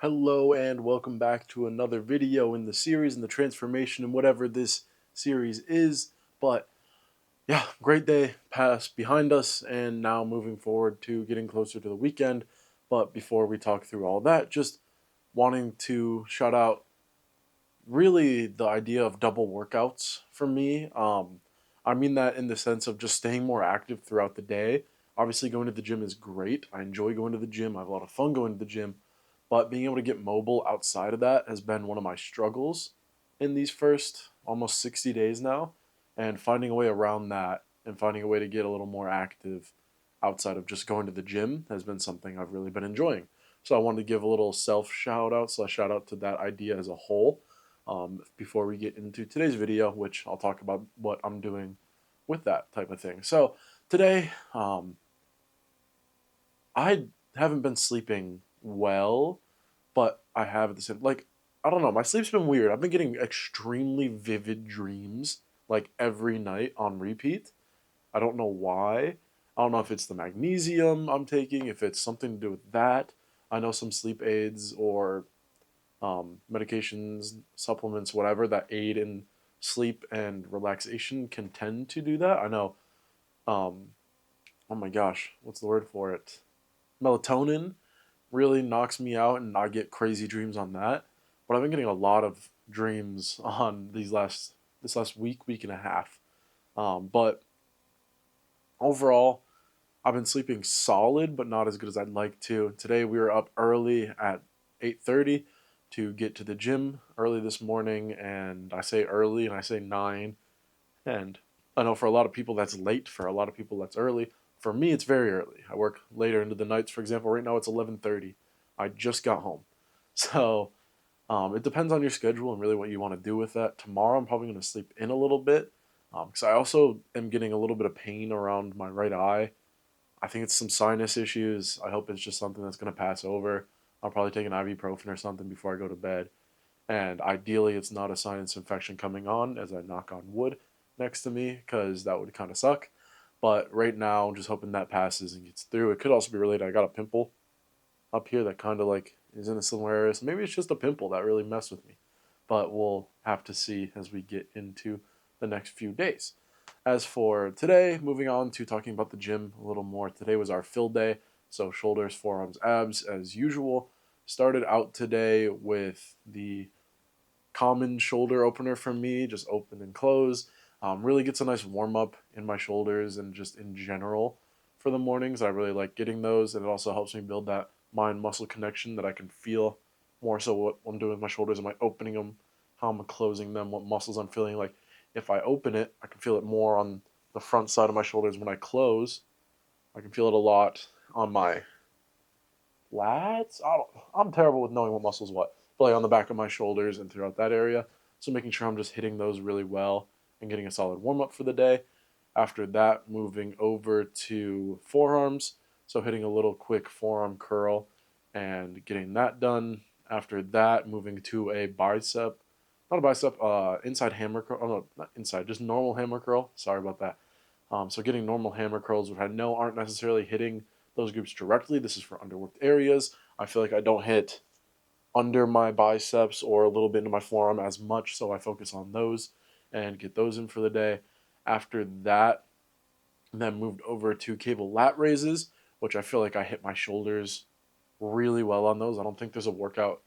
Hello and welcome back to another video in the series and the transformation and whatever this series is. But yeah, great day passed behind us and now moving forward to getting closer to the weekend. But before we talk through all that, just wanting to shout out really the idea of double workouts for me. I mean that in the sense of just staying more active throughout the day. Obviously, going to the gym is great. I enjoy going to the gym. I have a lot of fun going to the gym. But being able to get mobile outside of that has been one of my struggles in these first almost 60 days now. And finding a way around that and finding a way to get a little more active outside of just going to the gym has been something I've really been enjoying. So I wanted to give a little self shout out, so I shout out to that idea as a whole before we get into today's video, which I'll talk about what I'm doing with that type of thing. So today, I haven't been sleeping well, but I have at the same I don't know. My sleep's been weird. I've been getting extremely vivid dreams like every night on repeat. I don't know why. I don't know if it's the magnesium I'm taking, if it's something to do with that. I know some sleep aids or medications, supplements, whatever that aid in sleep and relaxation can tend to do that. I know. Um, oh my gosh, what's the word for it? Melatonin really knocks me out, and I get crazy dreams on that. But I've been getting a lot of dreams on this last week and a half. But overall, I've been sleeping solid, but not as good as I'd like to. Today we were up early at 8:30 to get to the gym early this morning, and I say early and I say 9, and I know for a lot of people that's late, for a lot of people that's early. For me, it's very early. I work later into the nights, for example. Right now it's 11:30. I just got home. So it depends on your schedule and really what you want to do with that. Tomorrow I'm probably going to sleep in a little bit because I also am getting a little bit of pain around my right eye. I think it's some sinus issues. I hope it's just something that's going to pass over. I'll probably take an ibuprofen or something before I go to bed. And ideally, it's not a sinus infection coming on as I knock on wood next to me because that would kind of suck. But right now, I'm just hoping that passes and gets through. It could also be related. I got a pimple up here that kind of like is in a similar area. So maybe it's just a pimple that really messed with me. But we'll have to see as we get into the next few days. As for today, moving on to talking about the gym a little more. Today was our fill day. So shoulders, forearms, abs as usual. Started out today with the common shoulder opener for me, just open and close. Really gets a nice warm up in my shoulders and just in general for the mornings. I really like getting those, and it also helps me build that mind muscle connection that I can feel more so what I'm doing with my shoulders. Am I opening them? How am I closing them? What muscles I'm feeling? Like if I open it, I can feel it more on the front side of my shoulders. When I close, I can feel it a lot on my lats. I'm terrible with knowing what muscles what, but like on the back of my shoulders and throughout that area. So making sure I'm just hitting those really well and getting a solid warm up for the day. After that, moving over to forearms. So hitting a little quick forearm curl and getting that done. After that, moving to a bicep, not a bicep, inside hammer curl. Oh no, not inside, just normal hammer curl. Sorry about that. So getting normal hammer curls, which I know aren't necessarily hitting those groups directly. This is for underworked areas. I feel like I don't hit under my biceps or a little bit into my forearm as much, so I focus on those and get those in for the day. After that, then moved over to cable lat raises, which I feel like I hit my shoulders really well on those. I don't think there's a workout.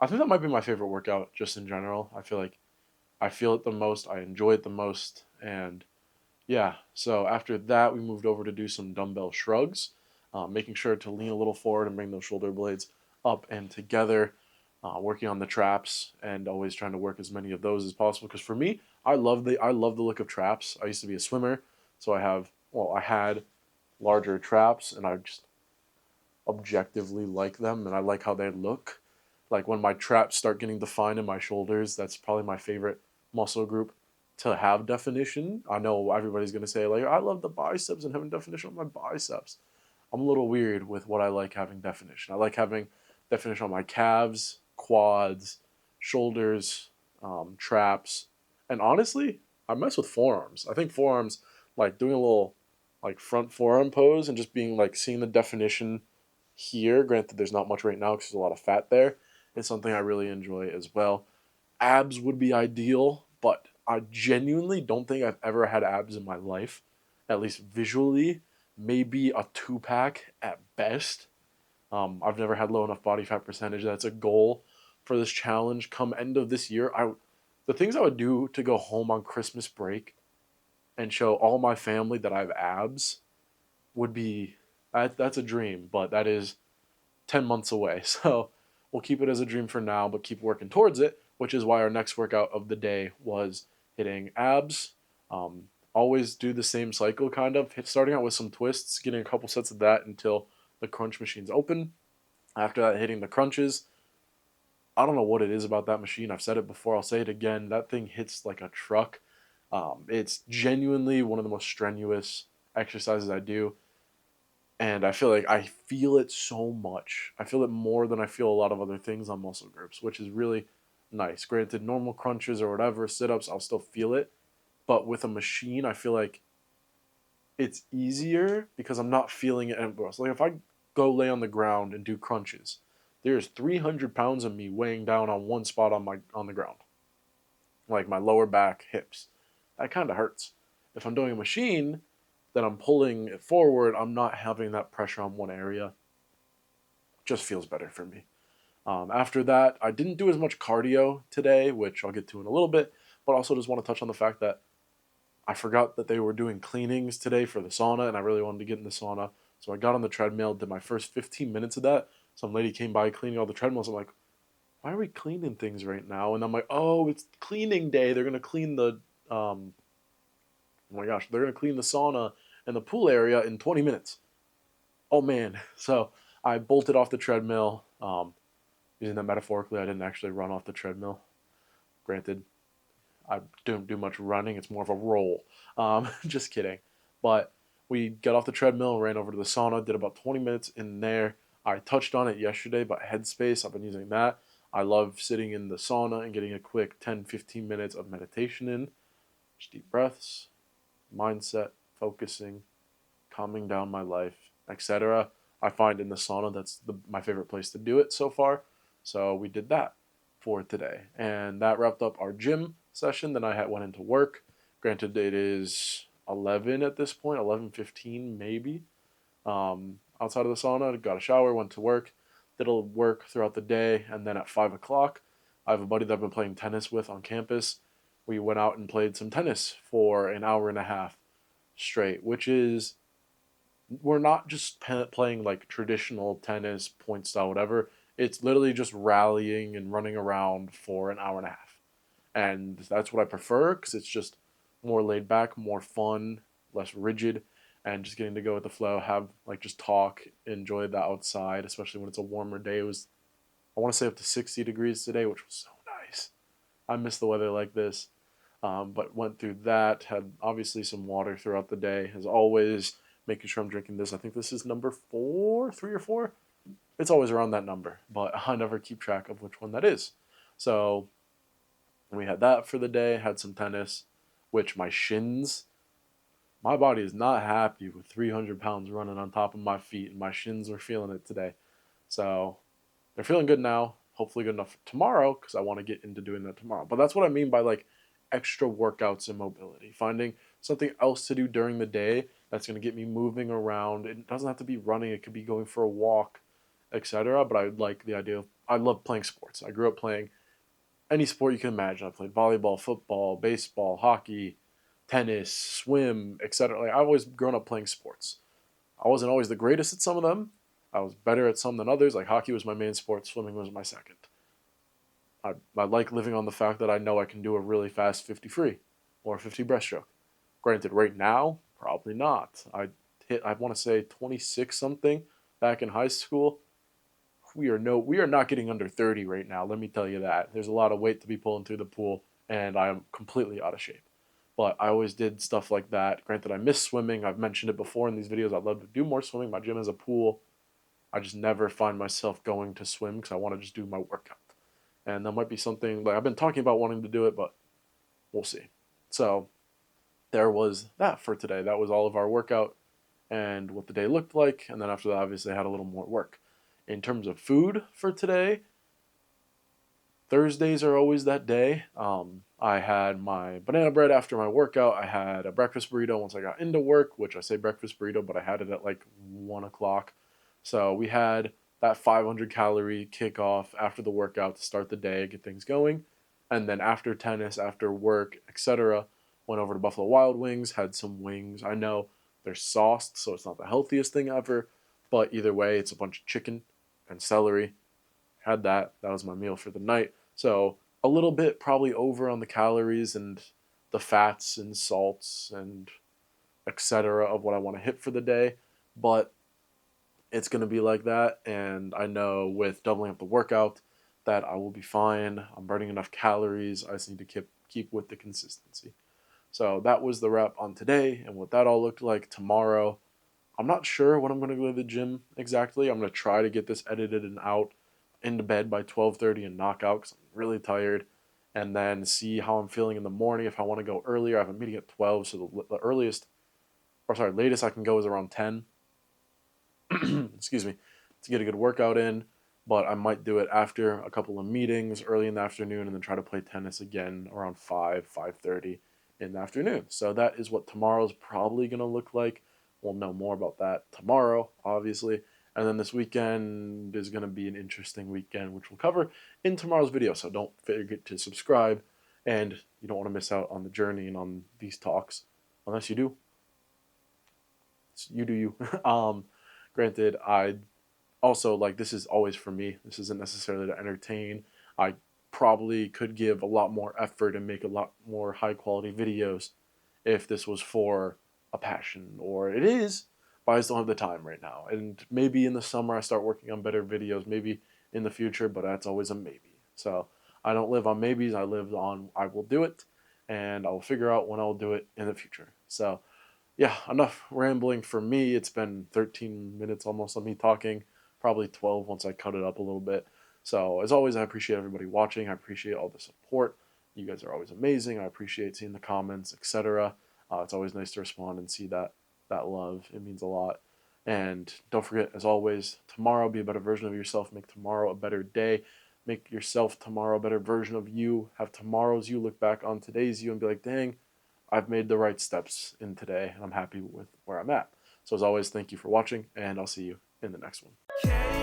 I think that might be my favorite workout just in general. I feel like I feel it the most, I enjoy it the most, and yeah, so after that, we moved over to do some dumbbell shrugs, making sure to lean a little forward and bring those shoulder blades up and together, working on the traps and always trying to work as many of those as possible. Because for me, I love the look of traps. I used to be a swimmer, so I had larger traps, and I just objectively like them, and I like how they look. Like when my traps start getting defined in my shoulders, that's probably my favorite muscle group to have definition. I know everybody's gonna say like I love the biceps and having definition on my biceps. I'm a little weird with what I like having definition. I like having definition on my calves, quads, shoulders, traps, and honestly, I mess with forearms. I think forearms, like doing a little like front forearm pose and just being like seeing the definition here. Granted, there's not much right now because there's a lot of fat there. It's something I really enjoy as well. Abs would be ideal, but I genuinely don't think I've ever had abs in my life, at least visually. Maybe a 2 pack at best. I've never had low enough body fat percentage. That's a goal for this challenge. Come end of this year, the things I would do to go home on Christmas break and show all my family that I have abs would be that's a dream, but that is 10 months away. So we'll keep it as a dream for now, but keep working towards it, which is why our next workout of the day was hitting abs. Always do the same cycle, kind of, starting out with some twists, getting a couple sets of that until the crunch machine's open. After that, hitting the crunches. I don't know what it is about that machine. I've said it before, I'll say it again. That thing hits like a truck. It's genuinely one of the most strenuous exercises I do. And I feel like I feel it so much. I feel it more than I feel a lot of other things on muscle groups, which is really nice. Granted, normal crunches or whatever, sit ups, I'll still feel it. But with a machine, I feel like it's easier because I'm not feeling it anywhere else. Like if I go lay on the ground and do crunches, there's 300 pounds of me weighing down on one spot on the ground, like my lower back, hips. That kind of hurts. If I'm doing a machine, then I'm pulling it forward. I'm not having that pressure on one area. Just feels better for me. After that, I didn't do as much cardio today, which I'll get to in a little bit, but also just want to touch on the fact that I forgot that they were doing cleanings today for the sauna, and I really wanted to get in the sauna. So I got on the treadmill, did my first 15 minutes of that. Some lady came by cleaning all the treadmills. I'm like, why are we cleaning things right now? And I'm like, oh, it's cleaning day. They're going to clean oh my gosh, they're going to clean the sauna and the pool area in 20 minutes. Oh man. So I bolted off the treadmill. Using that metaphorically, I didn't actually run off the treadmill. Granted, I don't do much running. It's more of a roll. Just kidding. But we got off the treadmill and ran over to the sauna, did about 20 minutes in there. I touched on it yesterday, but Headspace, I've been using that. I love sitting in the sauna and getting a quick 10-15 minutes of meditation in. Just deep breaths, mindset, focusing, calming down my life, etc. I find in the sauna that's my favorite place to do it so far. So we did that for today. And that wrapped up our gym session. Then I went into work. Granted, it is 11 at this point, 11:15 maybe. Outside of the sauna, got a shower, went to work, did a little work throughout the day, and then at 5 o'clock, I have a buddy that I've been playing tennis with on campus. We went out and played some tennis for an hour and a half straight, which is, we're not just playing like traditional tennis, point style, whatever. It's literally just rallying and running around for an hour and a half. And that's what I prefer because it's just more laid back, more fun, less rigid, and just getting to go with the flow, have like just talk, enjoy the outside, especially when it's a warmer day. It was, I want to say, up to 60 degrees today, which was so nice. I miss the weather like this. But went through that, had obviously some water throughout the day, as always, making sure I'm drinking this. I think this is number 4, 3 or 4. It's always around that number, but I never keep track of which one that is. So we had that for the day, had some tennis, which my body is not happy with 300 pounds running on top of my feet, and my shins are feeling it today. So they're feeling good now, hopefully good enough for tomorrow, because I want to get into doing that tomorrow. But that's what I mean by like extra workouts and mobility, finding something else to do during the day that's going to get me moving around. It doesn't have to be running, it could be going for a walk, etc. But I like the idea of, I love playing sports. I grew up playing any sport you can imagine. I played volleyball, football, baseball, hockey, tennis, swim, etc. Like, I've always grown up playing sports. I wasn't always the greatest at some of them. I was better at some than others. Like hockey was my main sport, swimming was my second. I like living on the fact that I know I can do a really fast 50 free or 50 breaststroke. Granted, right now, probably not. I want to say 26 something back in high school. We are not getting under 30 right now. Let me tell you that. There's a lot of weight to be pulling through the pool, and I am completely out of shape. But I always did stuff like that. Granted, I miss swimming. I've mentioned it before in these videos. I'd love to do more swimming. My gym has a pool. I just never find myself going to swim because I want to just do my workout. And that might be something, like, I've been talking about wanting to do it, but we'll see. So there was that for today. That was all of our workout and what the day looked like. And then after that, obviously, I had a little more work. In terms of food for today, Thursdays are always that day. I had my banana bread after my workout. I had a breakfast burrito once I got into work, which I say breakfast burrito, but I had it at like 1 o'clock. So we had that 500 calorie kickoff after the workout to start the day, get things going. And then after tennis, after work, etc., went over to Buffalo Wild Wings, had some wings. I know they're sauced, so it's not the healthiest thing ever, but either way, it's a bunch of chicken and celery. Had that. That was my meal for the night. So a little bit probably over on the calories and the fats and salts and etc. of what I want to hit for the day, but it's going to be like that. And I know with doubling up the workout that I will be fine. I'm burning enough calories. I just need to keep with the consistency. So that was the wrap on today and what that all looked like. Tomorrow, I'm not sure when I'm going to go to the gym exactly. I'm going to try to get this edited and out into bed by 12:30 and knock out because I'm really tired, and then see how I'm feeling in the morning. If I want to go earlier, I have a meeting at 12, so the earliest, or sorry, latest I can go is around 10. Excuse me, to get a good workout in. But I might do it after a couple of meetings early in the afternoon, and then try to play tennis again around 5:30 in the afternoon. So that is what tomorrow's probably going to look like. We'll know more about that tomorrow, obviously. And then this weekend is going to be an interesting weekend, which we'll cover in tomorrow's video. So don't forget to subscribe, and you don't want to miss out on the journey and on these talks, unless you do. You do you. Granted, I also, like, this is always for me. This isn't necessarily to entertain. I probably could give a lot more effort and make a lot more high quality videos if this was for a passion, or it is, but I just don't have the time right now. And maybe in the summer I start working on better videos, maybe in the future, but that's always a maybe. So I don't live on maybes, I live on I will do it, and I will figure out when I'll do it in the future. So yeah, enough rambling for me. It's been 13 minutes almost of me talking, probably 12 once I cut it up a little bit. So as always, I appreciate everybody watching. I appreciate all the support. You guys are always amazing. I appreciate seeing the comments, etc. It's always nice to respond and see that love. It means a lot. And don't forget, as always, tomorrow be a better version of yourself. Make tomorrow a better day. Make yourself tomorrow a better version of you. Have tomorrow's you look back on today's you and be like, dang, I've made the right steps in today, and I'm happy with where I'm at. So as always, thank you for watching, and I'll see you in the next one.